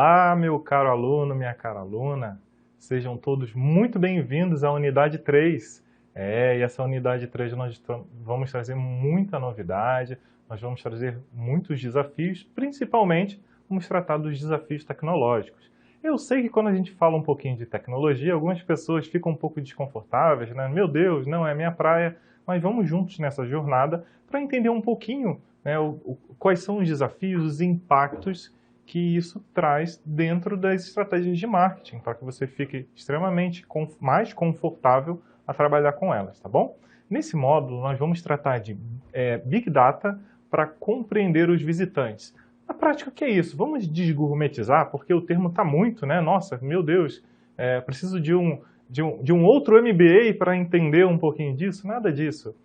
Olá, meu caro aluno, minha cara aluna. Sejam todos muito bem-vindos à unidade 3. E essa unidade 3 nós vamos trazer muita novidade, nós vamos trazer muitos desafios, principalmente vamos tratar dos desafios tecnológicos. Eu sei que quando a gente fala um pouquinho de tecnologia, algumas pessoas ficam um pouco desconfortáveis, né? Meu Deus, não é minha praia, mas vamos juntos nessa jornada para entender um pouquinho, né, quais são os desafios, os impactos que isso traz dentro das estratégias de marketing, para que você fique extremamente mais confortável a trabalhar com elas, tá bom? Nesse módulo, nós vamos tratar de Big Data para compreender os visitantes. Na prática, o que é isso? Vamos desgourmetizar, porque o termo está muito, né? Nossa, meu Deus, preciso de um outro MBA para entender um pouquinho disso? Nada disso.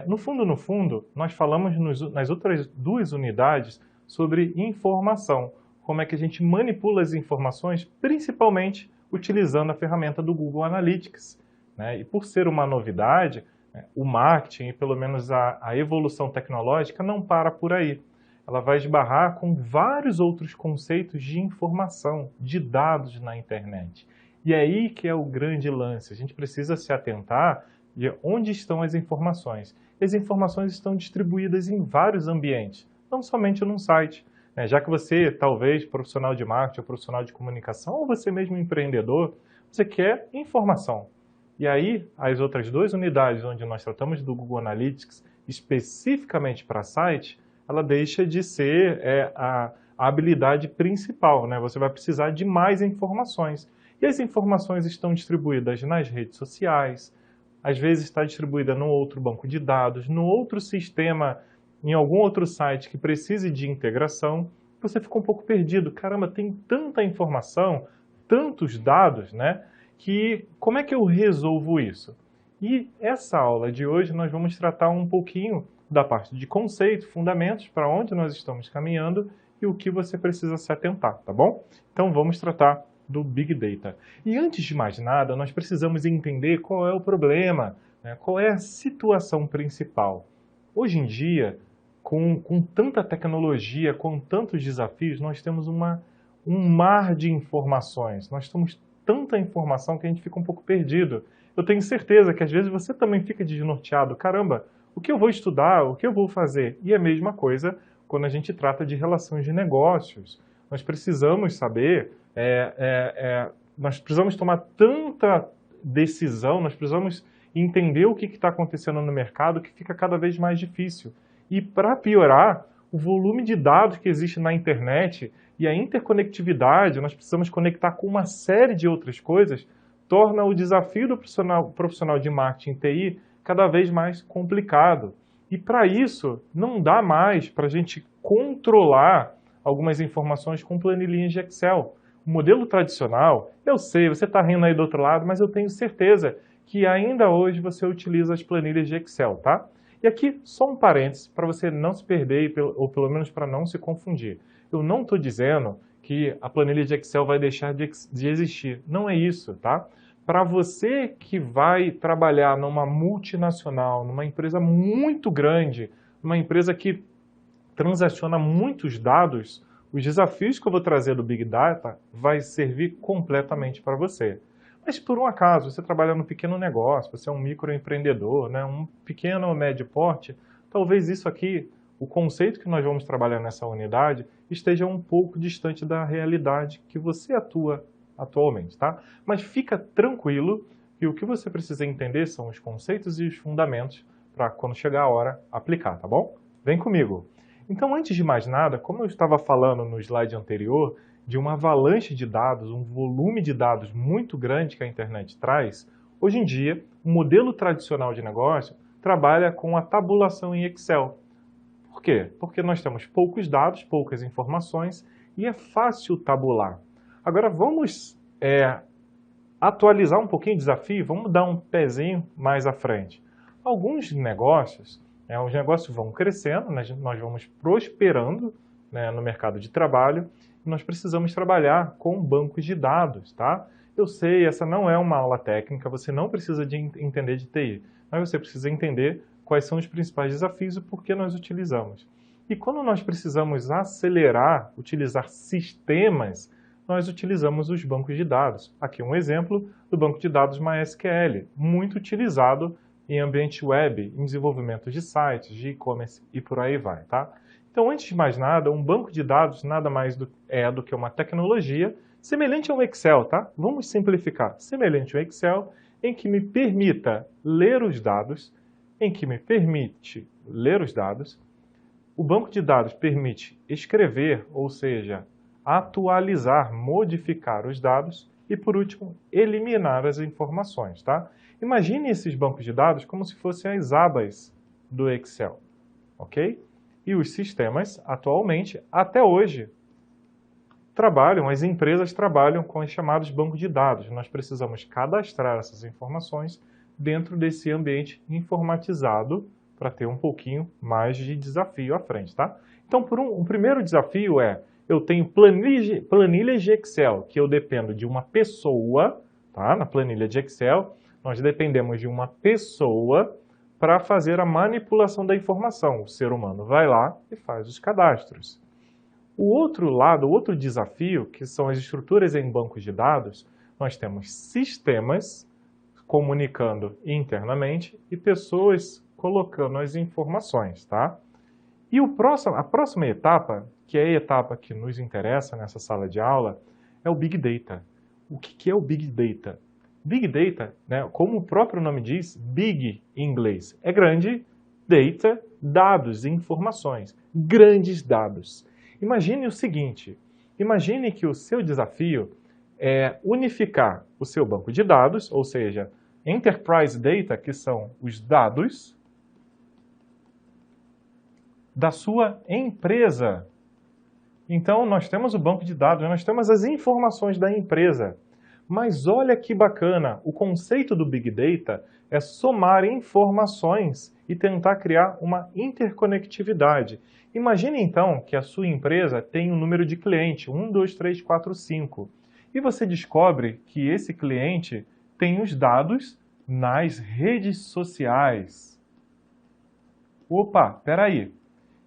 No fundo, nós falamos nas outras duas unidades sobre informação, como é que a gente manipula as informações, principalmente utilizando a ferramenta do Google Analytics, né? E por ser uma novidade, o marketing e pelo menos a evolução tecnológica não para por aí. Ela vai esbarrar com vários outros conceitos de informação, de dados na internet. E é aí que é o grande lance. A gente precisa se atentar de onde estão as informações. As informações estão distribuídas em vários ambientes, não somente num site. Já que você, talvez, profissional de marketing, ou profissional de comunicação, ou você mesmo empreendedor, você quer informação. E aí, as outras duas unidades onde nós tratamos do Google Analytics, especificamente para site, ela deixa de ser a habilidade principal, né? Você vai precisar de mais informações. E as informações estão distribuídas nas redes sociais, às vezes está distribuída num outro banco de dados, num outro sistema, em algum outro site que precise de integração, você fica um pouco perdido. Caramba, tem tanta informação, tantos dados, né? Que como é que eu resolvo isso? E essa aula de hoje nós vamos tratar um pouquinho da parte de conceito, fundamentos, para onde nós estamos caminhando e o que você precisa se atentar, tá bom? Então vamos tratar do Big Data. E antes de mais nada, nós precisamos entender qual é o problema, né? Qual é a situação principal. Hoje em dia, com tanta tecnologia, com tantos desafios, nós temos um mar de informações. Nós temos tanta informação que a gente fica um pouco perdido. Eu tenho certeza que às vezes você também fica desnorteado. Caramba, o que eu vou estudar? O que eu vou fazer? E a mesma coisa quando a gente trata de relações de negócios. Nós precisamos saber, nós precisamos tomar tanta decisão, nós precisamos entender o que está acontecendo no mercado que fica cada vez mais difícil. E para piorar, o volume de dados que existe na internet e a interconectividade, nós precisamos conectar com uma série de outras coisas, torna o desafio do profissional de marketing TI cada vez mais complicado. E para isso, não dá mais para a gente controlar algumas informações com planilhinhas de Excel. O modelo tradicional, eu sei, você está rindo aí do outro lado, mas eu tenho certeza que ainda hoje você utiliza as planilhas de Excel, tá? E aqui, só um parênteses, para você não se perder, ou pelo menos para não se confundir. Eu não estou dizendo que a planilha de Excel vai deixar de existir. Não é isso, tá? Para você que vai trabalhar numa multinacional, numa empresa muito grande, uma empresa que transaciona muitos dados, os desafios que eu vou trazer do Big Data vai servir completamente para você. Mas por um acaso, você trabalha num pequeno negócio, você é um microempreendedor, né, um pequeno ou médio porte, talvez isso aqui, o conceito que nós vamos trabalhar nessa unidade, esteja um pouco distante da realidade que você atua atualmente, tá? Mas fica tranquilo que o que você precisa entender são os conceitos e os fundamentos para quando chegar a hora aplicar, tá bom? Vem comigo! Então, antes de mais nada, como eu estava falando no slide anterior, de uma avalanche de dados, um volume de dados muito grande que a internet traz, hoje em dia, o modelo tradicional de negócio trabalha com a tabulação em Excel. Por quê? Porque nós temos poucos dados, poucas informações e é fácil tabular. Agora vamos atualizar um pouquinho o desafio, vamos dar um pezinho mais à frente. Alguns negócios, os negócios vão crescendo, nós vamos prosperando, né, no mercado de trabalho, e nós precisamos trabalhar com bancos de dados, tá? Eu sei, essa não é uma aula técnica, você não precisa de entender de TI, mas você precisa entender quais são os principais desafios e por que nós utilizamos. E quando nós precisamos acelerar, utilizar sistemas nós utilizamos os bancos de dados. Aqui um exemplo do banco de dados MySQL, muito utilizado em ambiente web, em desenvolvimento de sites, de e-commerce e por aí vai, tá? Então, antes de mais nada, um banco de dados nada mais do que uma tecnologia semelhante ao Excel, tá? Vamos simplificar. Semelhante ao Excel, em que me permita ler os dados, o banco de dados permite escrever, ou seja, atualizar, modificar os dados e, por último, eliminar as informações, tá? Imagine esses bancos de dados como se fossem as abas do Excel, ok? E os sistemas, atualmente, até hoje, as empresas trabalham com os chamados bancos de dados. Nós precisamos cadastrar essas informações dentro desse ambiente informatizado para ter um pouquinho mais de desafio à frente, tá? Então, um primeiro desafio eu tenho planilhas de Excel, que eu dependo de uma pessoa, tá? Na planilha de Excel, nós dependemos de uma pessoa para fazer a manipulação da informação. O ser humano vai lá e faz os cadastros. O outro lado, o outro desafio, que são as estruturas em bancos de dados, nós temos sistemas comunicando internamente e pessoas colocando as informações, tá? E a próxima etapa, que é a etapa que nos interessa nessa sala de aula, é o Big Data. O que é o Big Data? Big Data, né, como o próprio nome diz, Big em inglês é grande, Data, dados, informações, grandes dados. Imagine o seguinte, imagine que o seu desafio é unificar o seu banco de dados, ou seja, Enterprise Data, que são os dados da sua empresa. Então, nós temos o banco de dados, nós temos as informações da empresa. Mas olha que bacana, o conceito do Big Data é somar informações e tentar criar uma interconectividade. Imagine então que a sua empresa tem um número de cliente, 1, 2, 3, 4, 5. E você descobre que esse cliente tem os dados nas redes sociais. Opa, peraí.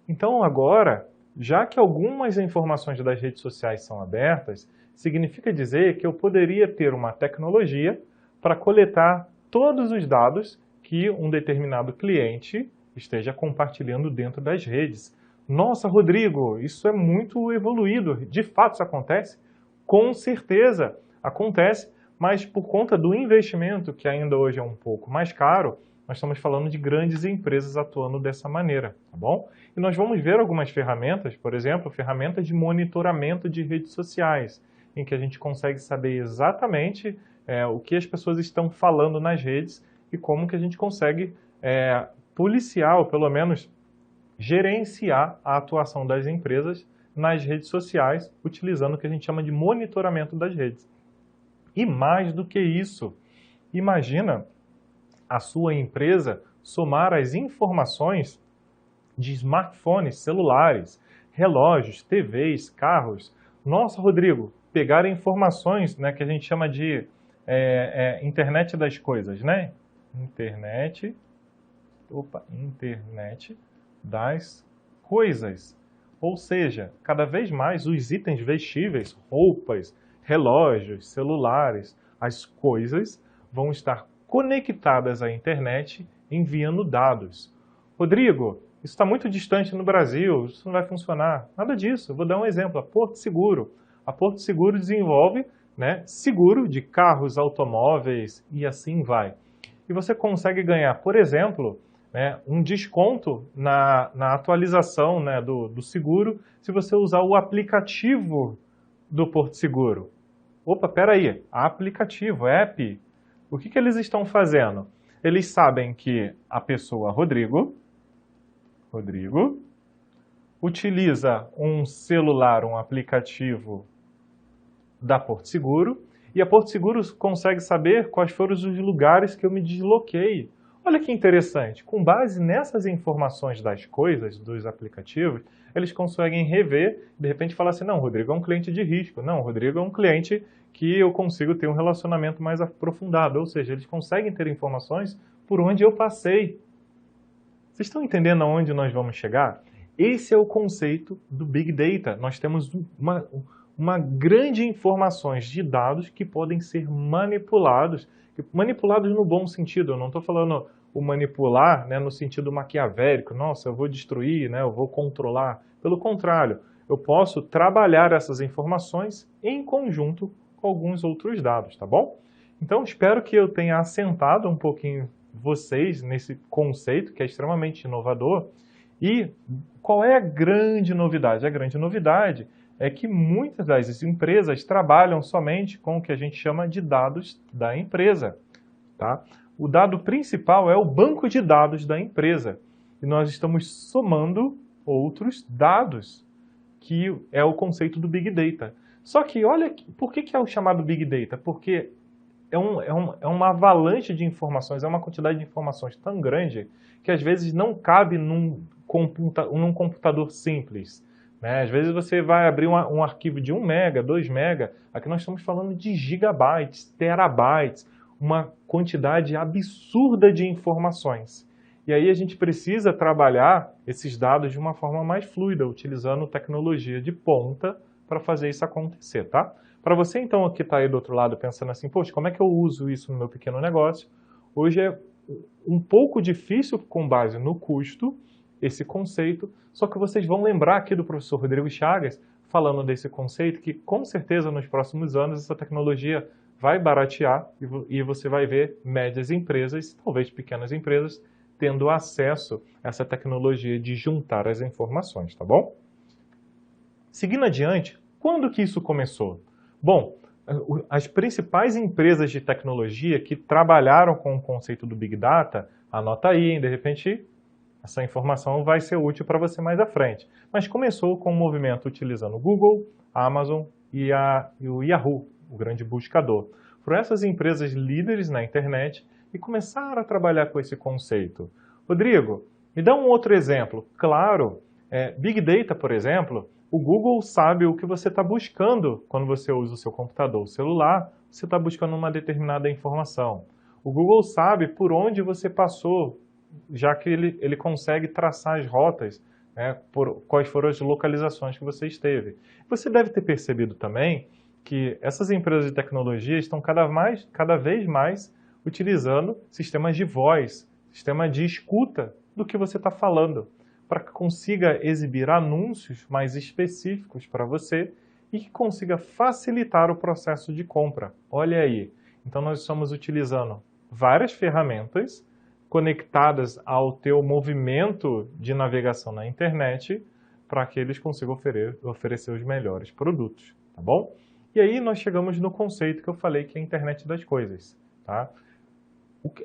Então agora, já que algumas informações das redes sociais são abertas, significa dizer que eu poderia ter uma tecnologia para coletar todos os dados que um determinado cliente esteja compartilhando dentro das redes. Nossa, Rodrigo, isso é muito evoluído. De fato isso acontece? Com certeza acontece, mas por conta do investimento, que ainda hoje é um pouco mais caro, nós estamos falando de grandes empresas atuando dessa maneira, tá bom? E nós vamos ver algumas ferramentas, por exemplo, ferramentas de monitoramento de redes sociais, em que a gente consegue saber exatamente o que as pessoas estão falando nas redes e como que a gente consegue policiar, ou pelo menos gerenciar a atuação das empresas nas redes sociais, utilizando o que a gente chama de monitoramento das redes. E mais do que isso, imagina a sua empresa somar as informações de smartphones, celulares, relógios, TVs, carros. Nossa, Rodrigo, pegar informações, né, que a gente chama de internet das coisas, né? Internet das coisas. Ou seja, cada vez mais os itens vestíveis, roupas, relógios, celulares, as coisas vão estar conectadas à internet enviando dados. Rodrigo, isso está muito distante no Brasil, isso não vai funcionar. Nada disso. Eu vou dar um exemplo, a Porto Seguro. A Porto Seguro desenvolve, né, seguro de carros, automóveis e assim vai. E você consegue ganhar, por exemplo, né, um desconto na atualização, né, do seguro se você usar o aplicativo do Porto Seguro. Opa, peraí, aplicativo, app. O que eles estão fazendo? Eles sabem que a pessoa Rodrigo utiliza um celular, um aplicativo da Porto Seguro, e a Porto Seguro consegue saber quais foram os lugares que eu me desloquei. Olha que interessante, com base nessas informações das coisas, dos aplicativos, eles conseguem rever, de repente falar assim, não, Rodrigo é um cliente de risco, não, Rodrigo é um cliente que eu consigo ter um relacionamento mais aprofundado, ou seja, eles conseguem ter informações por onde eu passei. Vocês estão entendendo aonde nós vamos chegar? Esse é o conceito do Big Data. Nós temos uma grande informações de dados que podem ser manipulados no bom sentido. Eu não estou falando o manipular, né, no sentido maquiavélico, nossa, eu vou destruir, né, eu vou controlar. Pelo contrário, eu posso trabalhar essas informações em conjunto com alguns outros dados, tá bom? Então, espero que eu tenha assentado um pouquinho vocês nesse conceito que é extremamente inovador. E qual é a grande novidade? A grande novidade é que muitas das empresas trabalham somente com o que a gente chama de dados da empresa, tá? O dado principal é o banco de dados da empresa. E nós estamos somando outros dados, que é o conceito do Big Data. Só que olha, por que é o chamado Big Data? Porque é uma avalanche de informações, é uma quantidade de informações tão grande que às vezes não cabe num computador simples, né? Às vezes você vai abrir um arquivo de 1 mega, 2 mega, aqui nós estamos falando de gigabytes, terabytes, uma quantidade absurda de informações. E aí a gente precisa trabalhar esses dados de uma forma mais fluida, utilizando tecnologia de ponta para fazer isso acontecer, tá? Para você então que está aí do outro lado pensando assim, poxa, como é que eu uso isso no meu pequeno negócio? Hoje é um pouco difícil com base no custo, esse conceito, só que vocês vão lembrar aqui do professor Rodrigo Chagas falando desse conceito que com certeza nos próximos anos essa tecnologia vai baratear e você vai ver médias empresas, talvez pequenas empresas, tendo acesso a essa tecnologia de juntar as informações, tá bom? Seguindo adiante, quando que isso começou? Bom, as principais empresas de tecnologia que trabalharam com o conceito do Big Data, anota aí, hein, de repente essa informação vai ser útil para você mais à frente. Mas começou com um movimento utilizando o Google, a Amazon e o Yahoo, o grande buscador. Foram essas empresas líderes na internet e começaram a trabalhar com esse conceito. Rodrigo, me dá um outro exemplo. Claro, Big Data, por exemplo, o Google sabe o que você está buscando quando você usa o seu computador, o celular, você está buscando uma determinada informação. O Google sabe por onde você passou, já que ele consegue traçar as rotas, né, por quais foram as localizações que você esteve. Você deve ter percebido também que essas empresas de tecnologia estão cada vez mais utilizando sistemas de voz, sistema de escuta do que você está falando, para que consiga exibir anúncios mais específicos para você e que consiga facilitar o processo de compra. Olha aí, então nós estamos utilizando várias ferramentas conectadas ao teu movimento de navegação na internet para que eles consigam oferecer os melhores produtos, tá bom? E aí nós chegamos no conceito que eu falei que é a internet das coisas, tá?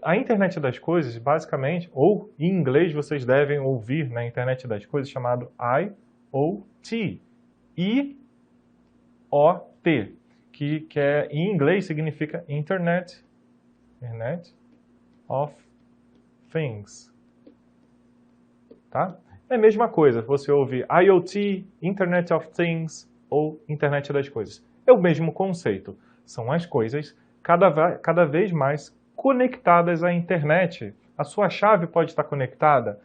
A internet das coisas, basicamente, ou em inglês vocês devem ouvir na internet das coisas chamado IoT, I-O-T, que em inglês significa Internet of Things, tá? É a mesma coisa, você ouve IoT, Internet of Things ou Internet das coisas. É o mesmo conceito, são as coisas cada vez mais conectadas à internet. A sua chave pode estar conectada,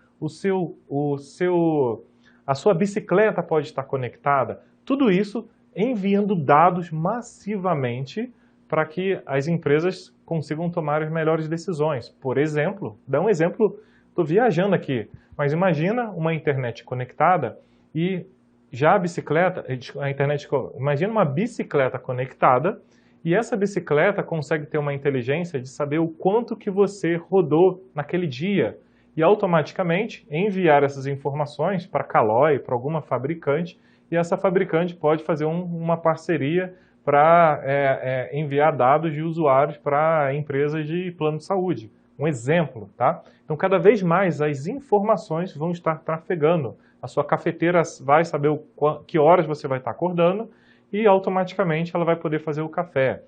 a sua bicicleta pode estar conectada. Tudo isso enviando dados massivamente para que as empresas consigam tomar as melhores decisões. Por exemplo, dá um exemplo, estou viajando aqui, mas imagina uma internet conectada e já imagina uma bicicleta conectada e essa bicicleta consegue ter uma inteligência de saber o quanto que você rodou naquele dia e automaticamente enviar essas informações para a Caloi, para alguma fabricante, e essa fabricante pode fazer uma parceria para enviar dados de usuários para empresas de plano de saúde. Um exemplo, tá? Então, cada vez mais as informações vão estar trafegando. A sua cafeteira vai saber que horas você vai estar acordando e automaticamente ela vai poder fazer o café.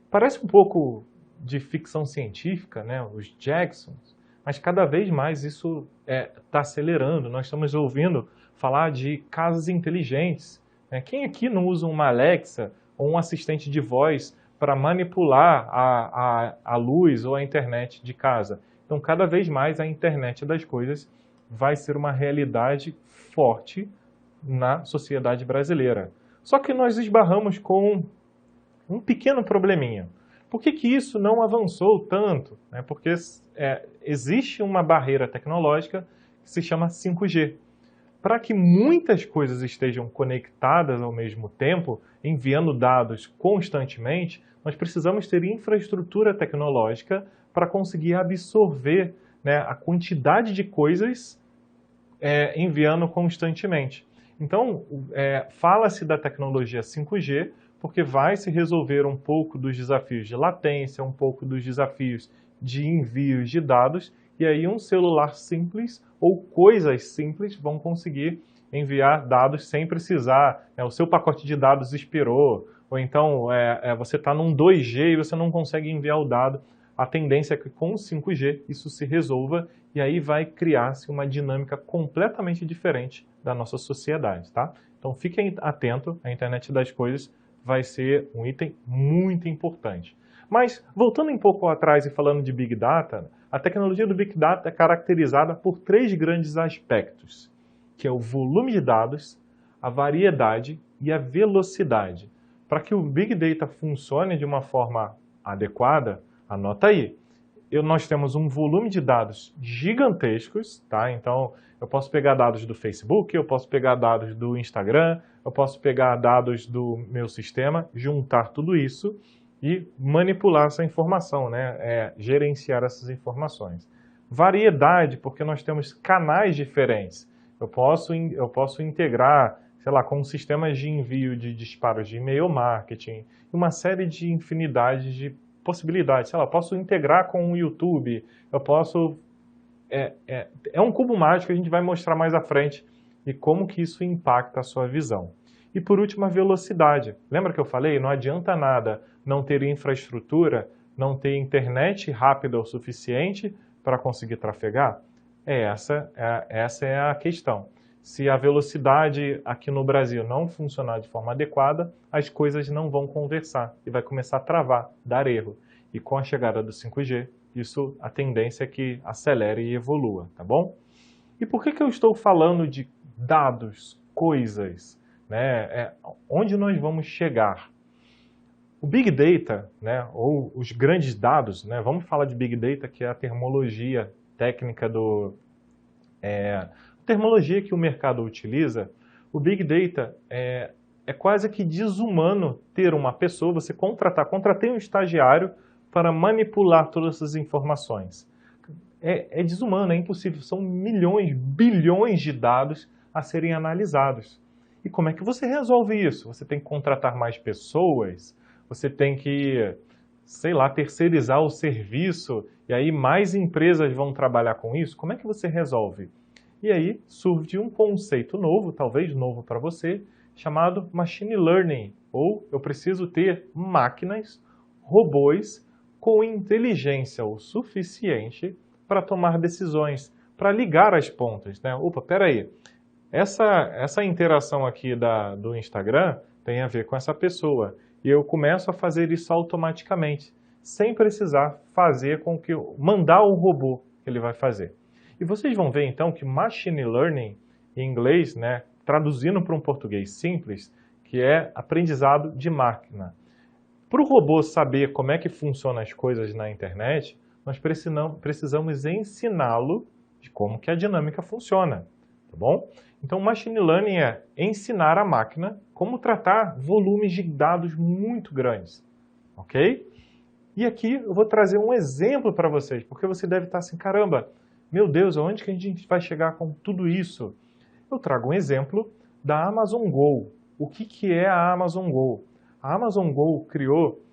Parece um pouco de ficção científica, né? Os Jacksons, mas cada vez mais isso está acelerando. Nós estamos ouvindo falar de casas inteligentes. Né? Quem aqui não usa uma Alexa ou um assistente de voz para manipular a luz ou a internet de casa? Então, cada vez mais a internet das coisas vai ser uma realidade forte na sociedade brasileira. Só que nós esbarramos com um pequeno probleminha. Por que que isso não avançou tanto? Porque existe uma barreira tecnológica que se chama 5G. Para que muitas coisas estejam conectadas ao mesmo tempo, enviando dados constantemente, nós precisamos ter infraestrutura tecnológica para conseguir absorver, a quantidade de coisas enviando constantemente. Então, fala-se da tecnologia 5G porque vai se resolver um pouco dos desafios de latência, um pouco dos desafios de envios de dados, e aí um celular simples ou coisas simples vão conseguir enviar dados sem precisar, o seu pacote de dados expirou, ou então você está num 2G e você não consegue enviar o dado. A tendência é que com o 5G isso se resolva e aí vai criar-se uma dinâmica completamente diferente da nossa sociedade, tá? Então fiquem atentos, a internet das coisas vai ser um item muito importante. Mas, voltando um pouco atrás e falando de Big Data, a tecnologia do Big Data é caracterizada por 3 grandes aspectos, que é o volume de dados, a variedade e a velocidade. Para que o Big Data funcione de uma forma adequada, anota aí, nós temos um volume de dados gigantescos, tá? Então, eu posso pegar dados do Facebook, eu posso pegar dados do Instagram, eu posso pegar dados do meu sistema, juntar tudo isso e manipular essa informação, gerenciar essas informações. Variedade, porque nós temos canais diferentes. Eu posso integrar, sei lá, com sistemas de envio de disparos de e-mail marketing, uma série de infinidades de possibilidades. Sei lá, eu posso integrar com o YouTube, eu posso... É um cubo mágico que a gente vai mostrar mais à frente e como que isso impacta a sua visão. E por último, a velocidade. Lembra que eu falei? Não adianta nada não ter infraestrutura, não ter internet rápida o suficiente para conseguir trafegar? Essa é a questão. Se a velocidade aqui no Brasil não funcionar de forma adequada, as coisas não vão conversar e vai começar a travar, dar erro. E com a chegada do 5G, a tendência é que acelere e evolua, tá bom? E por que eu estou falando de dados, coisas, onde nós vamos chegar? O Big Data, ou os grandes dados, vamos falar de Big Data, que é a terminologia técnica terminologia que o mercado utiliza. O Big Data é quase que desumano ter uma pessoa, você contratei um estagiário para manipular todas essas informações. É desumano, é impossível, são milhões, bilhões de dados a serem analisados. E como é que você resolve isso? Você tem que contratar mais pessoas, você tem que, sei lá, terceirizar o serviço, e aí mais empresas vão trabalhar com isso? Como é que você resolve? E aí surge um conceito novo, talvez novo para você, chamado Machine Learning, ou eu preciso ter máquinas, robôs, com inteligência o suficiente para tomar decisões, para ligar as pontas. Opa, peraí, essa interação aqui do Instagram tem a ver com essa pessoa, e eu começo a fazer isso automaticamente, sem precisar mandar o robô que ele vai fazer. E vocês vão ver então que Machine Learning, em inglês, traduzindo para um português simples, que é aprendizado de máquina. Para o robô saber como é que funcionam as coisas na internet, nós precisamos ensiná-lo de como que a dinâmica funciona, tá bom? Então, Machine Learning é ensinar a máquina como tratar volumes de dados muito grandes, ok? E aqui eu vou trazer um exemplo para vocês, porque você deve estar assim, caramba, meu Deus, aonde que a gente vai chegar com tudo isso? Eu trago um exemplo da Amazon Go. O que é a Amazon Go? A Amazon Go criou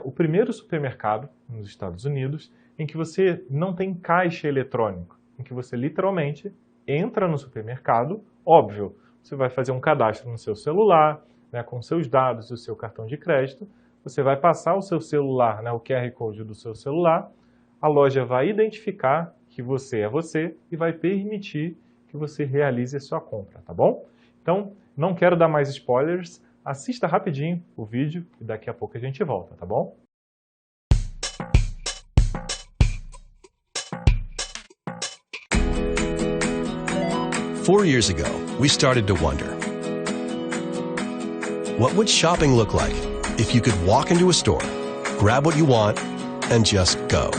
o primeiro supermercado nos Estados Unidos em que você não tem caixa eletrônico, em que você literalmente entra no supermercado, óbvio, você vai fazer um cadastro no seu celular, com seus dados e o seu cartão de crédito, você vai passar o seu celular, o QR Code do seu celular, a loja vai identificar que você é você e vai permitir que você realize a sua compra, tá bom? Então, não quero dar mais spoilers, assista rapidinho o vídeo e daqui a pouco a gente volta, tá bom? Four years ago, we started to wonder, What would shopping look like if you could walk into a store, grab what you want, and just go?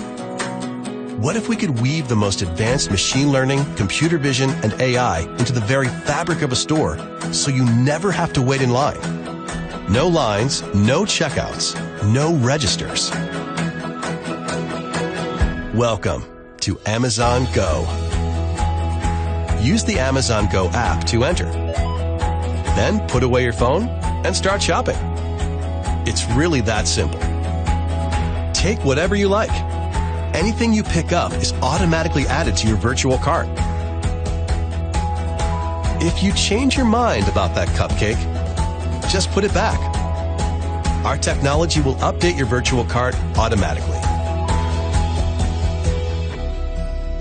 What if we could weave the most advanced machine learning, computer vision, and AI into the very fabric of a store so you never have to wait in line? No lines, no checkouts, no registers. Welcome to Amazon Go. Use the Amazon Go app to enter. Then put away your phone and start shopping. It's really that simple. Take whatever you like. Anything you pick up is automatically added to your virtual cart. If you change your mind about that cupcake, just put it back. Our technology will update your virtual cart automatically.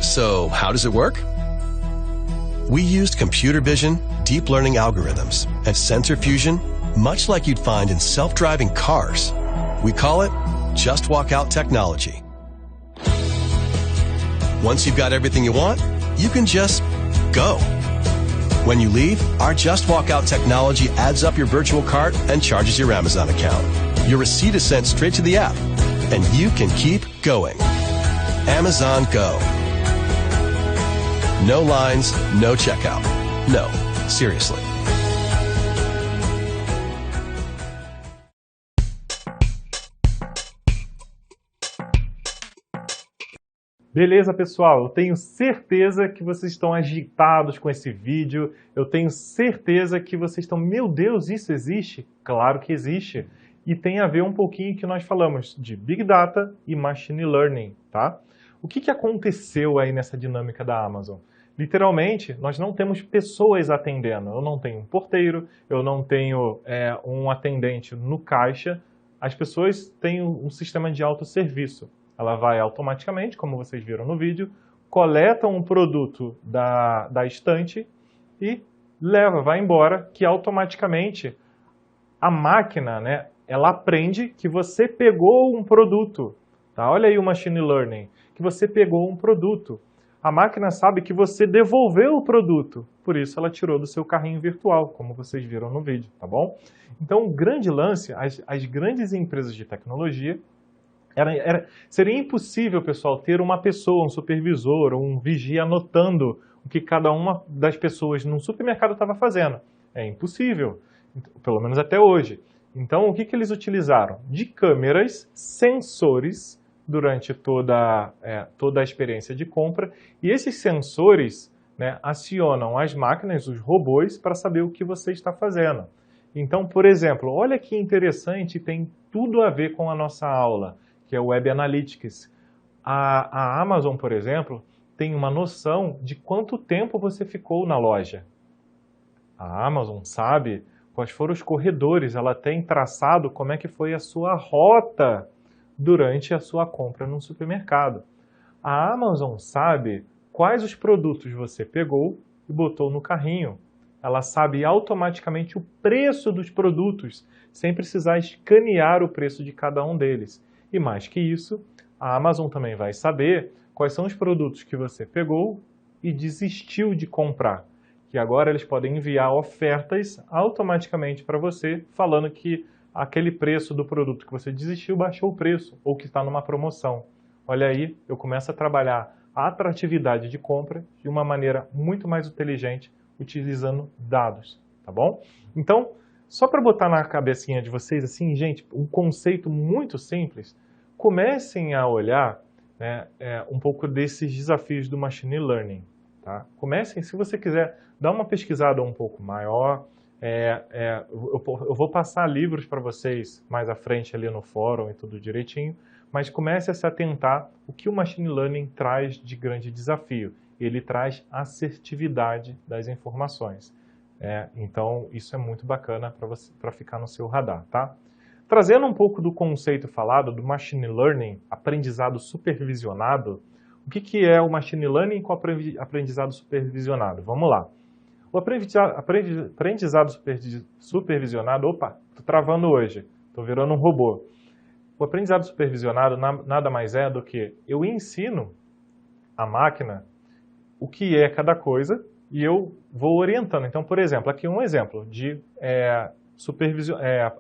So, how does it work? We used computer vision, deep learning algorithms, and sensor fusion, much like you'd find in self-driving cars. We call it Just Walk Out technology. Once you've got everything you want, you can just go. When you leave, our Just Walk Out technology adds up your virtual cart and charges your Amazon account. Your receipt is sent straight to the app, and you can keep going. Amazon Go. No lines, no checkout. No, seriously. Beleza, pessoal? Eu tenho certeza que vocês estão agitados com esse vídeo. Eu tenho certeza que vocês estão... Meu Deus, isso existe? Claro que existe. E tem a ver um pouquinho que nós falamos de Big Data e Machine Learning, tá? O que aconteceu aí nessa dinâmica da Amazon? Literalmente, nós não temos pessoas atendendo. Eu não tenho um porteiro, eu não tenho um atendente no caixa. As pessoas têm um sistema de autosserviço. Ela vai automaticamente, como vocês viram no vídeo, coleta um produto da estante e leva, vai embora, que automaticamente a máquina, né, ela aprende que você pegou um produto. Tá? Olha aí o Machine Learning, que você pegou um produto. A máquina sabe que você devolveu o produto, por isso ela tirou do seu carrinho virtual, como vocês viram no vídeo, tá bom? Então, o grande lance, as grandes empresas de tecnologia, seria impossível, pessoal, ter uma pessoa, um supervisor, um vigia anotando o que cada uma das pessoas num supermercado estava fazendo. É impossível, pelo menos até hoje. Então, o que eles utilizaram? De câmeras, sensores, durante toda a experiência de compra, e esses sensores, né, acionam as máquinas, os robôs, para saber o que você está fazendo. Então, por exemplo, olha que interessante, tem tudo a ver com a nossa aula, que é o Web Analytics. A Amazon, por exemplo, tem uma noção de quanto tempo você ficou na loja. A Amazon sabe quais foram os corredores, ela tem traçado como é que foi a sua rota durante a sua compra no supermercado. A Amazon sabe quais os produtos você pegou e botou no carrinho. Ela sabe automaticamente o preço dos produtos, sem precisar escanear o preço de cada um deles. E mais que isso, a Amazon também vai saber quais são os produtos que você pegou e desistiu de comprar. Que agora eles podem enviar ofertas automaticamente para você, falando que aquele preço do produto que você desistiu baixou o preço, ou que está numa promoção. Olha aí, eu começo a trabalhar a atratividade de compra de uma maneira muito mais inteligente, utilizando dados, tá bom? Então, só para botar na cabecinha de vocês, assim, gente, um conceito muito simples, comecem a olhar, né, um pouco desses desafios do Machine Learning, tá? Comecem, se você quiser, dar uma pesquisada um pouco maior, eu vou passar livros para vocês mais à frente ali no fórum e tudo direitinho, mas comece a se atentar o que o Machine Learning traz de grande desafio. Ele traz assertividade das informações. Então, isso é muito bacana para ficar no seu radar, tá? Trazendo um pouco do conceito falado do Machine Learning, aprendizado supervisionado, o que é o Machine Learning com aprendizado supervisionado? Vamos lá. O aprendizado supervisionado... Opa, estou travando hoje, estou virando um robô. O aprendizado supervisionado nada mais é do que eu ensino a máquina o que é cada coisa e eu vou orientando. Então, por exemplo, aqui um exemplo de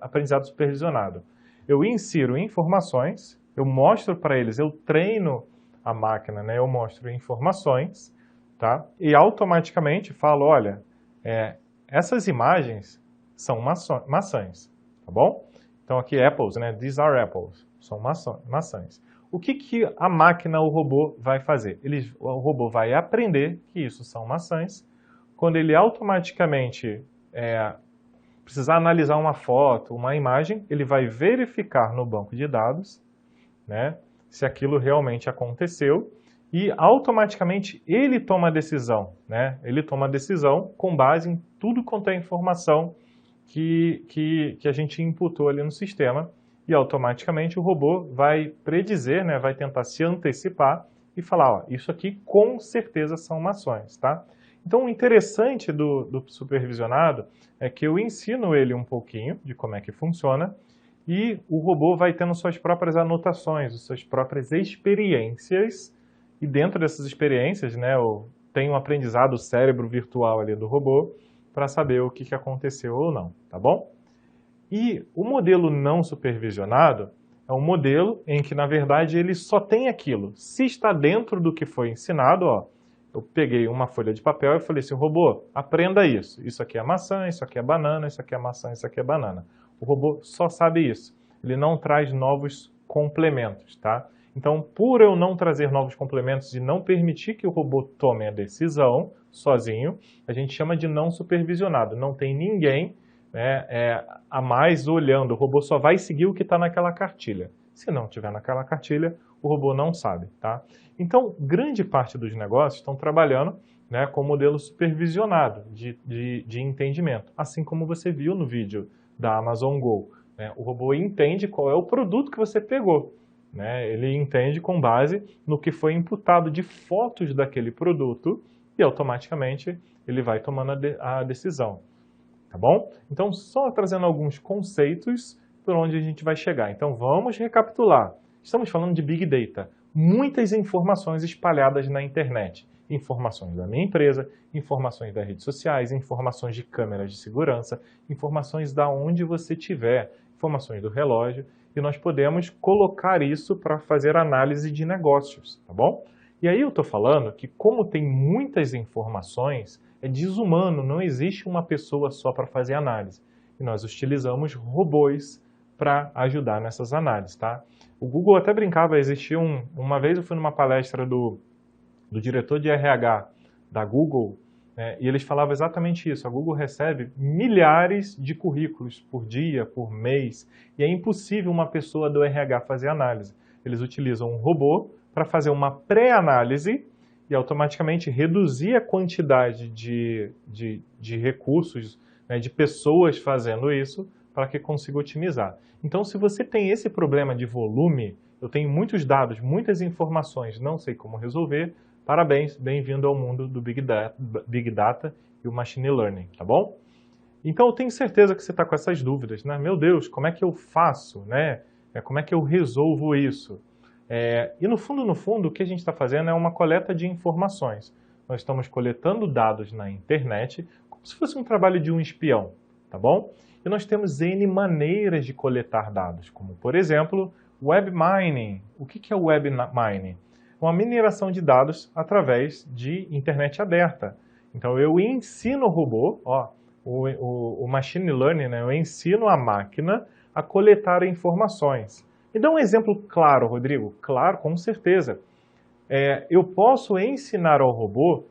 aprendizado supervisionado. Eu insiro informações, eu mostro para eles, eu treino a máquina, né? Eu mostro informações, tá? E automaticamente falo, olha, essas imagens são maçãs, tá bom? Então aqui apples, né? These are apples, são maçãs. O que a máquina, o robô, vai fazer? O robô vai aprender que isso são maçãs. Quando ele automaticamente precisar analisar uma foto, uma imagem, ele vai verificar no banco de dados, né, se aquilo realmente aconteceu e automaticamente ele toma a decisão, né? Ele toma a decisão com base em tudo quanto é informação que a gente imputou ali no sistema e automaticamente o robô vai predizer, né, vai tentar se antecipar e falar, ó, isso aqui com certeza são maçãs, tá? Então o interessante do supervisionado é que eu ensino ele um pouquinho de como é que funciona e o robô vai tendo suas próprias anotações, suas próprias experiências e dentro dessas experiências, né, tem um aprendizado cérebro virtual ali do robô para saber o que aconteceu ou não, tá bom? E o modelo não supervisionado é um modelo em que, na verdade, ele só tem aquilo. Se está dentro do que foi ensinado, ó, eu peguei uma folha de papel e falei assim, robô, aprenda isso. Isso aqui é maçã, isso aqui é banana, isso aqui é maçã, isso aqui é banana. O robô só sabe isso. Ele não traz novos complementos, tá? Então, por eu não trazer novos complementos e não permitir que o robô tome a decisão sozinho, a gente chama de não supervisionado. Não tem ninguém, né, a mais olhando. O robô só vai seguir o que está naquela cartilha. Se não tiver naquela cartilha, o robô não sabe, tá? Então, grande parte dos negócios estão trabalhando, né, com modelo supervisionado de entendimento. Assim como você viu no vídeo da Amazon Go, né? O robô entende qual é o produto que você pegou. Né? Ele entende com base no que foi imputado de fotos daquele produto e automaticamente ele vai tomando a decisão. Tá bom? Então, só trazendo alguns conceitos por onde a gente vai chegar. Então, vamos recapitular. Estamos falando de Big Data. Muitas informações espalhadas na internet. Informações da minha empresa, informações das redes sociais, informações de câmeras de segurança, informações da onde você estiver, informações do relógio. E nós podemos colocar isso para fazer análise de negócios, tá bom? E aí eu estou falando que como tem muitas informações, é desumano, não existe uma pessoa só para fazer análise. E nós utilizamos robôs para ajudar nessas análises, tá? O Google até brincava, existia uma vez eu fui numa palestra do diretor de RH da Google, né, e eles falavam exatamente isso. A Google recebe milhares de currículos por dia, por mês, e é impossível uma pessoa do RH fazer análise. Eles utilizam um robô para fazer uma pré-análise e automaticamente reduzir a quantidade de recursos, né, de pessoas fazendo isso, para que consiga otimizar. Então, se você tem esse problema de volume, eu tenho muitos dados, muitas informações, não sei como resolver, parabéns, bem-vindo ao mundo do Big Data e o Machine Learning, tá bom? Então, eu tenho certeza que você está com essas dúvidas, né? Meu Deus, como é que eu faço, né? Como é que eu resolvo isso? E no fundo, o que a gente está fazendo é uma coleta de informações. Nós estamos coletando dados na internet, como se fosse um trabalho de um espião, tá bom? E nós temos N maneiras de coletar dados, como, por exemplo, Web Mining. O que é o Web Mining? Uma mineração de dados através de internet aberta. Então, eu ensino o robô, o Machine Learning, né? Eu ensino a máquina a coletar informações. Me dá um exemplo claro, Rodrigo. Claro, com certeza. Eu posso ensinar ao robô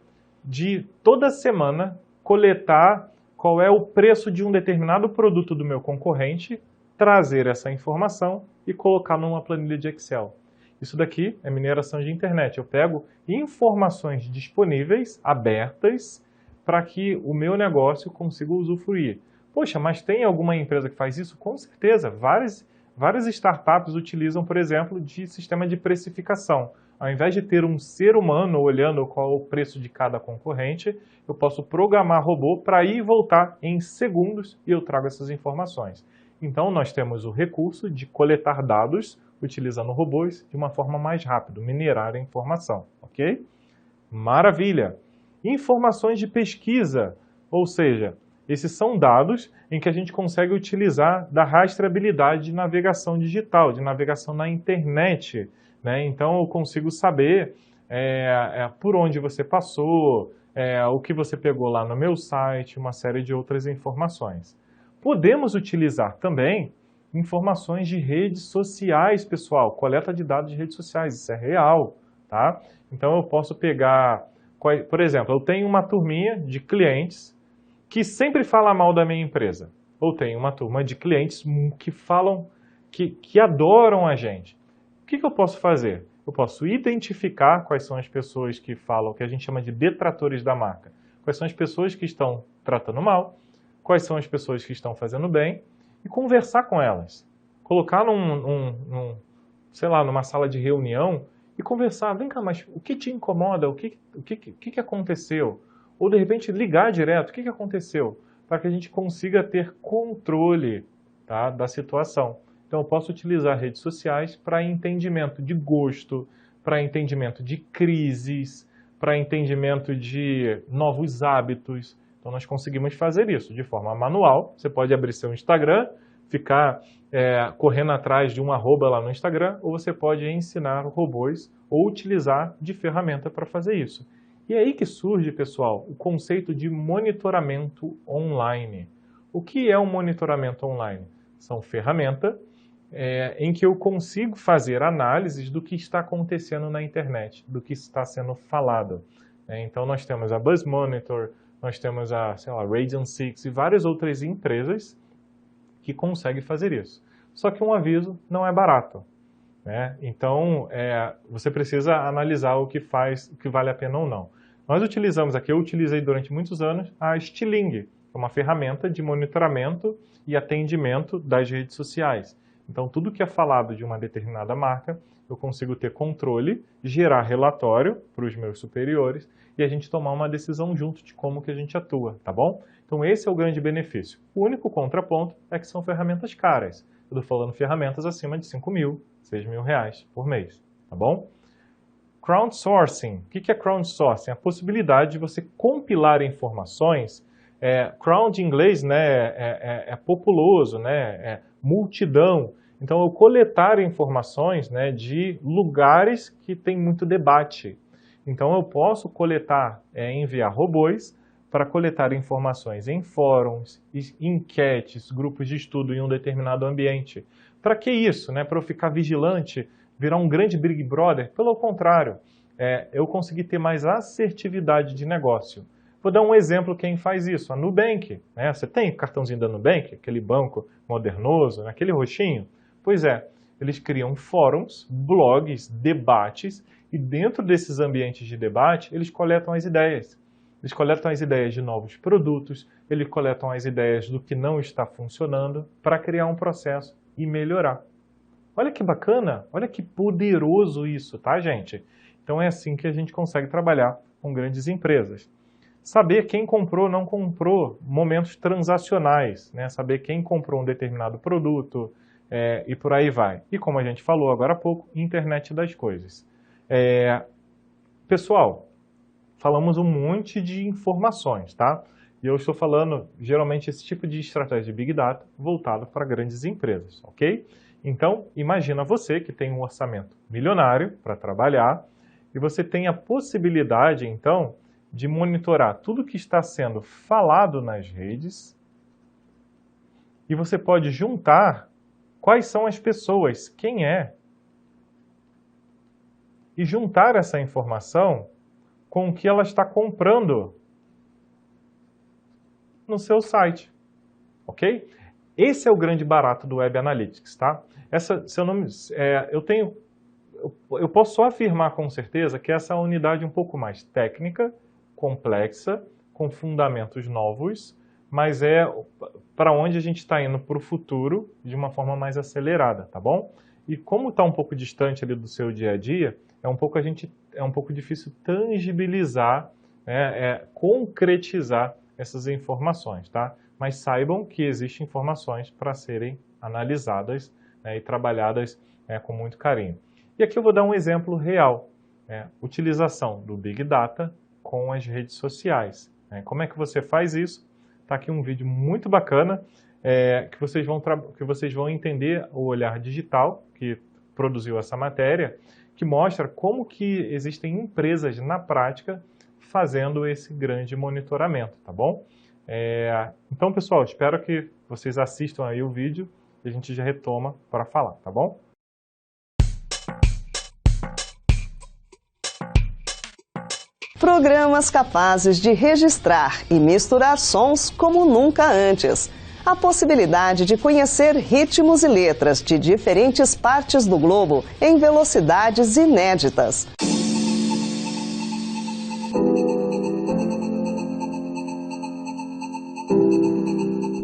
de toda semana coletar qual é o preço de um determinado produto do meu concorrente, trazer essa informação e colocar numa planilha de Excel. Isso daqui é mineração de internet. Eu pego informações disponíveis, abertas, para que o meu negócio consiga usufruir. Poxa, mas tem alguma empresa que faz isso? Com certeza. Várias startups utilizam, por exemplo, de sistema de precificação. Ao invés de ter um ser humano olhando qual é o preço de cada concorrente, eu posso programar robô para ir e voltar em segundos e eu trago essas informações. Então, nós temos o recurso de coletar dados utilizando robôs de uma forma mais rápida, minerar a informação, ok? Maravilha! Informações de pesquisa, ou seja, Esses são dados em que a gente consegue utilizar da rastreabilidade de navegação digital, de navegação na internet, né? Então eu consigo saber por onde você passou, o que você pegou lá no meu site, uma série de outras informações. Podemos utilizar também informações de redes sociais, pessoal, coleta de dados de redes sociais, isso é real, tá? Então eu posso pegar, por exemplo, eu tenho uma turminha de clientes que sempre fala mal da minha empresa, ou tenho uma turma de clientes que falam, que adoram a gente. O que eu posso fazer? Eu posso identificar quais são as pessoas que falam, que a gente chama de detratores da marca. Quais são as pessoas que estão tratando mal, quais são as pessoas que estão fazendo bem, e conversar com elas. Colocar sei lá, numa sala de reunião e conversar. Vem cá, mas o que te incomoda? O que aconteceu? Ou, de repente, ligar direto. O que aconteceu? Para que a gente consiga ter controle, tá, da situação. Então, eu posso utilizar redes sociais para entendimento de gosto, para entendimento de crises, para entendimento de novos hábitos. Então, nós conseguimos fazer isso de forma manual. Você pode abrir seu Instagram, ficar correndo atrás de um arroba lá no Instagram, ou você pode ensinar robôs ou utilizar de ferramenta para fazer isso. E é aí que surge, pessoal, o conceito de monitoramento online. O que é um monitoramento online? São ferramentas em que eu consigo fazer análises do que está acontecendo na internet, do que está sendo falado. Então, nós temos a BuzzMonitor, nós temos a, sei lá, Radian6 e várias outras empresas que conseguem fazer isso. Só que um aviso, não é barato, né? Então, você precisa analisar o que vale a pena ou não. Nós utilizamos aqui, eu utilizei durante muitos anos, a Stiling, que é uma ferramenta de monitoramento e atendimento das redes sociais. Então, tudo que é falado de uma determinada marca, eu consigo ter controle, gerar relatório para os meus superiores e a gente tomar uma decisão junto de como que a gente atua, tá bom? Então, esse é o grande benefício. O único contraponto é que são ferramentas caras. Eu estou falando ferramentas acima de 5 mil, 6 mil reais por mês, tá bom? Crowdsourcing. O que é crowdsourcing? A possibilidade de você compilar informações. Crowd em inglês, né, é populoso, né, multidão. Então, eu coletar informações, né, de lugares que tem muito debate. Então, eu posso coletar, enviar robôs para coletar informações em fóruns, enquetes, grupos de estudo em um determinado ambiente. Para que isso? Né? Para eu ficar vigilante, virar um grande Big Brother? Pelo contrário, eu consegui ter mais assertividade de negócio. Vou dar um exemplo quem faz isso, a Nubank. Né? Você tem o cartãozinho da Nubank, aquele banco modernoso, né? Aquele roxinho? Pois é, eles criam fóruns, blogs, debates, e dentro desses ambientes de debate, eles coletam as ideias. Eles coletam as ideias de novos produtos, eles coletam as ideias do que não está funcionando para criar um processo e melhorar. Olha que bacana, olha que poderoso isso, tá, gente? Então é assim que a gente consegue trabalhar com grandes empresas. Saber quem comprou, não comprou, momentos transacionais, né? Saber quem comprou um determinado produto e por aí vai. E como a gente falou agora há pouco, internet das coisas. Pessoal, falamos um monte de informações, tá? E eu estou falando, geralmente, esse tipo de estratégia de Big Data voltado para grandes empresas, ok? Então, imagina você que tem um orçamento milionário para trabalhar e você tem a possibilidade, então, de monitorar tudo que está sendo falado nas redes e você pode juntar quais são as pessoas, quem é, e juntar essa informação com o que ela está comprando no seu site, ok? Esse é o grande barato do Web Analytics, tá? Eu posso só afirmar com certeza que essa é uma unidade um pouco mais técnica, complexa, com fundamentos novos, mas é para onde a gente está indo para o futuro de uma forma mais acelerada, tá bom? E como está um pouco distante ali do seu dia a dia, é um pouco difícil tangibilizar, concretizar essas informações, tá? Mas saibam que existem informações para serem analisadas, né, e trabalhadas com muito carinho. E aqui eu vou dar um exemplo real, utilização do Big Data com as redes sociais. Como é que você faz isso? Está aqui um vídeo muito bacana, que vocês vão entender o Olhar Digital, que produziu essa matéria, que mostra como que existem empresas na prática fazendo esse grande monitoramento, tá bom? Então, pessoal, espero que vocês assistam aí o vídeo e a gente já retoma para falar, tá bom? Programas capazes de registrar e misturar sons como nunca antes. A possibilidade de conhecer ritmos e letras de diferentes partes do globo em velocidades inéditas.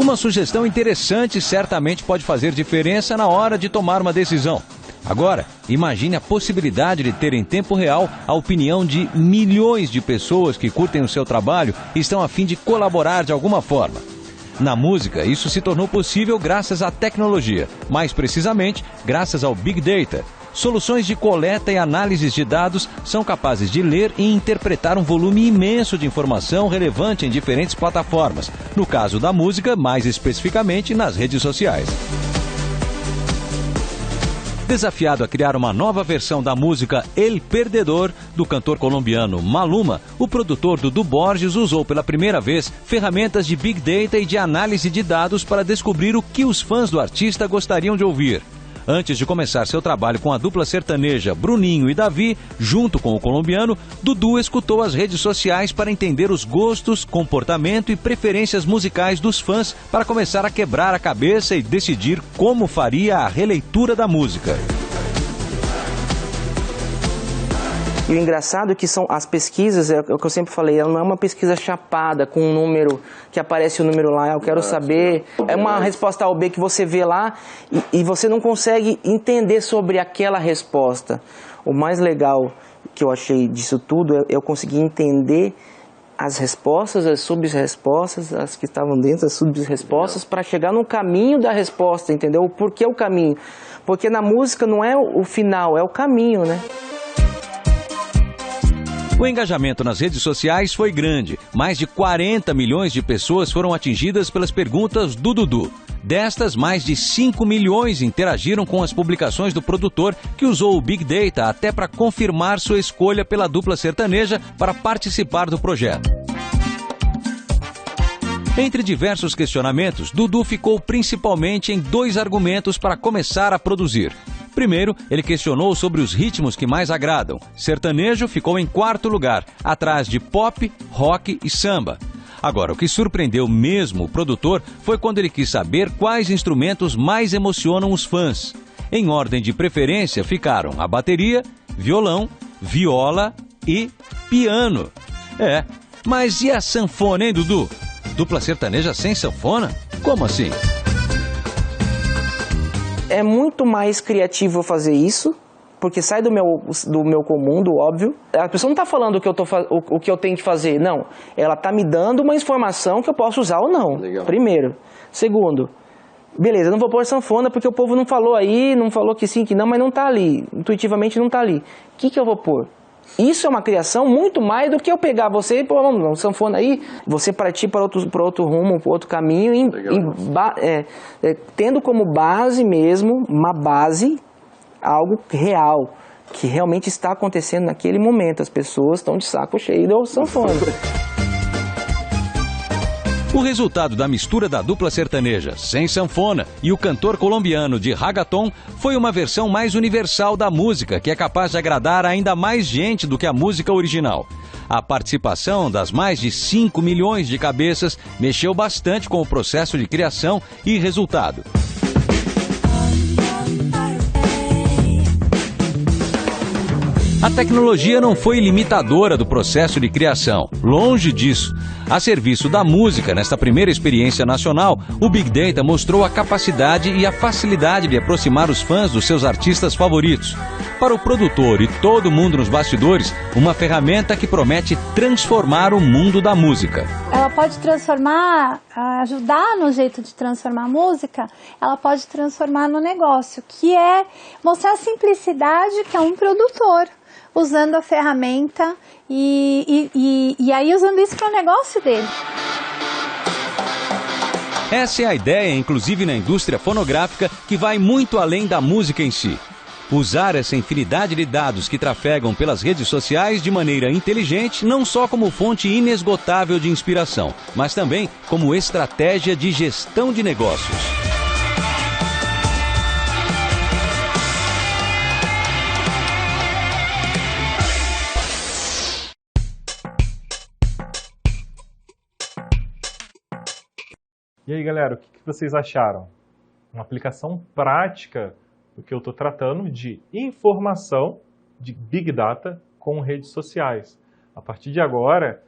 Uma sugestão interessante certamente pode fazer diferença na hora de tomar uma decisão. Agora, imagine a possibilidade de ter em tempo real a opinião de milhões de pessoas que curtem o seu trabalho e estão a fim de colaborar de alguma forma. Na música, isso se tornou possível graças à tecnologia, mais precisamente, graças ao Big Data. Soluções de coleta e análises de dados são capazes de ler e interpretar um volume imenso de informação relevante em diferentes plataformas. No caso da música, mais especificamente nas redes sociais. Desafiado a criar uma nova versão da música El Perdedor, do cantor colombiano Maluma, o produtor Dudu Borges usou pela primeira vez ferramentas de Big Data e de análise de dados para descobrir o que os fãs do artista gostariam de ouvir. Antes de começar seu trabalho com a dupla sertaneja Bruninho e Davi, junto com o colombiano, Dudu escutou as redes sociais para entender os gostos, comportamento e preferências musicais dos fãs para começar a quebrar a cabeça e decidir como faria a releitura da música. E o engraçado é que são as pesquisas, é o que eu sempre falei, ela não é uma pesquisa chapada com um número, que aparece o número lá, eu quero saber. É uma resposta A ou B que você vê lá e você não consegue entender sobre aquela resposta. O mais legal que eu achei disso tudo é eu conseguir entender as respostas, as sub-respostas, as que estavam dentro das sub-respostas, para chegar no caminho da resposta, entendeu? Por que o caminho? Porque na música não é o final, é o caminho, né? O engajamento nas redes sociais foi grande. Mais de 40 milhões de pessoas foram atingidas pelas perguntas do Dudu. Destas, mais de 5 milhões interagiram com as publicações do produtor, que usou o Big Data até para confirmar sua escolha pela dupla sertaneja para participar do projeto. Entre diversos questionamentos, Dudu ficou principalmente em 2 argumentos para começar a produzir. Primeiro, ele questionou sobre os ritmos que mais agradam. Sertanejo ficou em 4º lugar, atrás de pop, rock e samba. Agora, o que surpreendeu mesmo o produtor foi quando ele quis saber quais instrumentos mais emocionam os fãs. Em ordem de preferência ficaram a bateria, violão, viola e piano. Mas e a sanfona, hein, Dudu? Dupla sertaneja sem sanfona? Como assim? É muito mais criativo fazer isso, porque sai do meu comum, do óbvio. A pessoa não está falando o que eu tenho que fazer, não. Ela está me dando uma informação que eu posso usar ou não. Legal. Primeiro. Segundo, beleza, eu não vou pôr sanfona porque o povo não falou aí, não falou que sim, que não, mas não está ali. Intuitivamente não está ali. O que eu vou pôr? Isso é uma criação muito mais do que eu pegar você e pôr uma sanfona aí, você partir para outro rumo, para outro caminho, tendo como base mesmo, uma base, algo real, que realmente está acontecendo naquele momento. As pessoas estão de saco cheio da sanfona. O resultado da mistura da dupla sertaneja sem sanfona e o cantor colombiano de ragaton foi uma versão mais universal da música, que é capaz de agradar ainda mais gente do que a música original. A participação das mais de 5 milhões de cabeças mexeu bastante com o processo de criação e resultado. A tecnologia não foi limitadora do processo de criação, longe disso. A serviço da música, nesta primeira experiência nacional, o Big Data mostrou a capacidade e a facilidade de aproximar os fãs dos seus artistas favoritos. Para o produtor e todo mundo nos bastidores, uma ferramenta que promete transformar o mundo da música. Ela pode transformar, ajudar no jeito de transformar a música, ela pode transformar no negócio, que é mostrar a simplicidade que é um produtor, usando a ferramenta e aí usando isso para o negócio dele. Essa é a ideia, inclusive na indústria fonográfica, que vai muito além da música em si. Usar essa infinidade de dados que trafegam pelas redes sociais de maneira inteligente, não só como fonte inesgotável de inspiração, mas também como estratégia de gestão de negócios. E aí, galera, o que vocês acharam? Uma aplicação prática do que eu estou tratando de informação de Big Data com redes sociais. A partir de agora,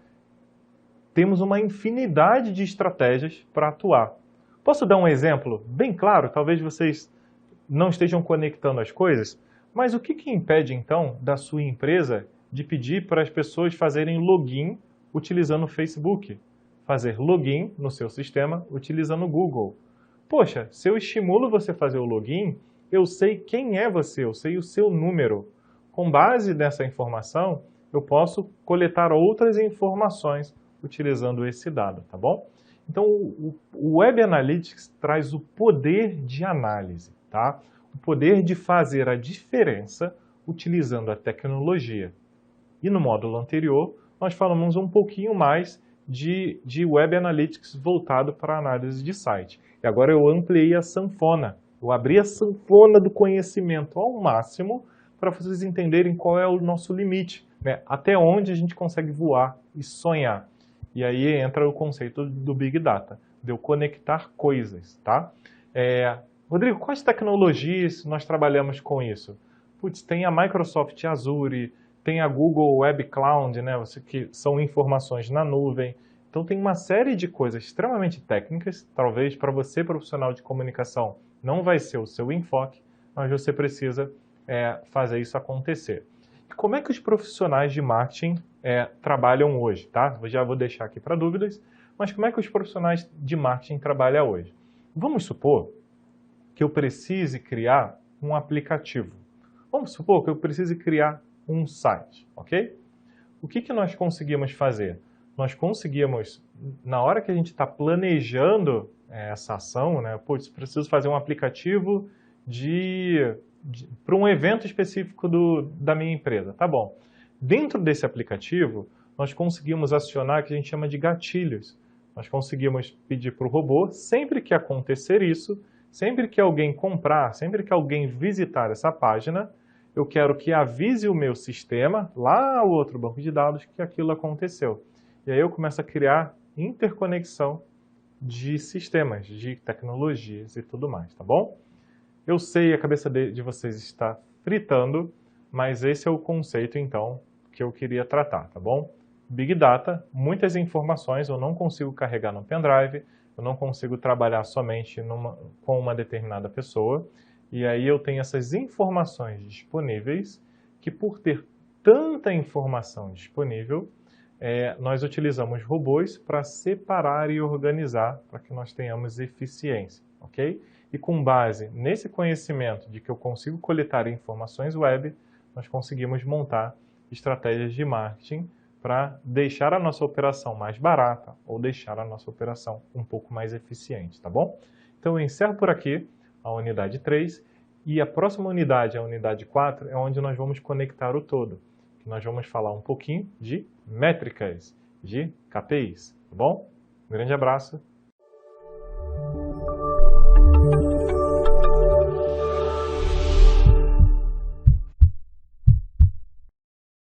temos uma infinidade de estratégias para atuar. Posso dar um exemplo bem claro? Talvez vocês não estejam conectando as coisas, mas o que impede, então, da sua empresa de pedir para as pessoas fazerem login utilizando o Facebook? Fazer login no seu sistema utilizando o Google. Poxa, se eu estimulo você a fazer o login, eu sei quem é você, eu sei o seu número. Com base nessa informação, eu posso coletar outras informações utilizando esse dado, tá bom? Então, o Web Analytics traz o poder de análise, tá? O poder de fazer a diferença utilizando a tecnologia. E no módulo anterior, nós falamos um pouquinho mais de Web Analytics voltado para a análise de site. E agora eu ampliei a sanfona. Eu abri a sanfona do conhecimento ao máximo para vocês entenderem qual é o nosso limite, né? Até onde a gente consegue voar e sonhar. E aí entra o conceito do Big Data, de eu conectar coisas, tá? Rodrigo, quais tecnologias nós trabalhamos com isso? Putz, tem a Microsoft Azure, tem a Google Web Cloud, né, que são informações na nuvem. Então tem uma série de coisas extremamente técnicas, talvez para você, profissional de comunicação, não vai ser o seu enfoque, mas você precisa fazer isso acontecer. E como é que os profissionais de marketing trabalham hoje, tá? Eu já vou deixar aqui para dúvidas, mas como é que os profissionais de marketing trabalham hoje? Vamos supor que eu precise criar um aplicativo. Vamos supor que eu precise criar um site, ok? O que nós conseguimos fazer? Nós conseguimos, na hora que a gente está planejando essa ação, né? Putz, preciso fazer um aplicativo para um evento específico da minha empresa. Tá bom. Dentro desse aplicativo, nós conseguimos acionar o que a gente chama de gatilhos. Nós conseguimos pedir para o robô, sempre que acontecer isso, sempre que alguém comprar, sempre que alguém visitar essa página, eu quero que avise o meu sistema, lá o outro banco de dados, que aquilo aconteceu. E aí eu começo a criar interconexão de sistemas, de tecnologias e tudo mais, tá bom? Eu sei, a cabeça de vocês está fritando, mas esse é o conceito, então, que eu queria tratar, tá bom? Big Data, muitas informações eu não consigo carregar no pendrive, eu não consigo trabalhar somente com uma determinada pessoa, e aí eu tenho essas informações disponíveis, que por ter tanta informação disponível, nós utilizamos robôs para separar e organizar, para que nós tenhamos eficiência, ok? E com base nesse conhecimento de que eu consigo coletar informações web, nós conseguimos montar estratégias de marketing para deixar a nossa operação mais barata ou deixar a nossa operação um pouco mais eficiente, tá bom? Então eu encerro por aqui a unidade 3 e a próxima unidade, a unidade 4, é onde nós vamos conectar o todo. Nós vamos falar um pouquinho de métricas, de KPIs, tá bom? Um grande abraço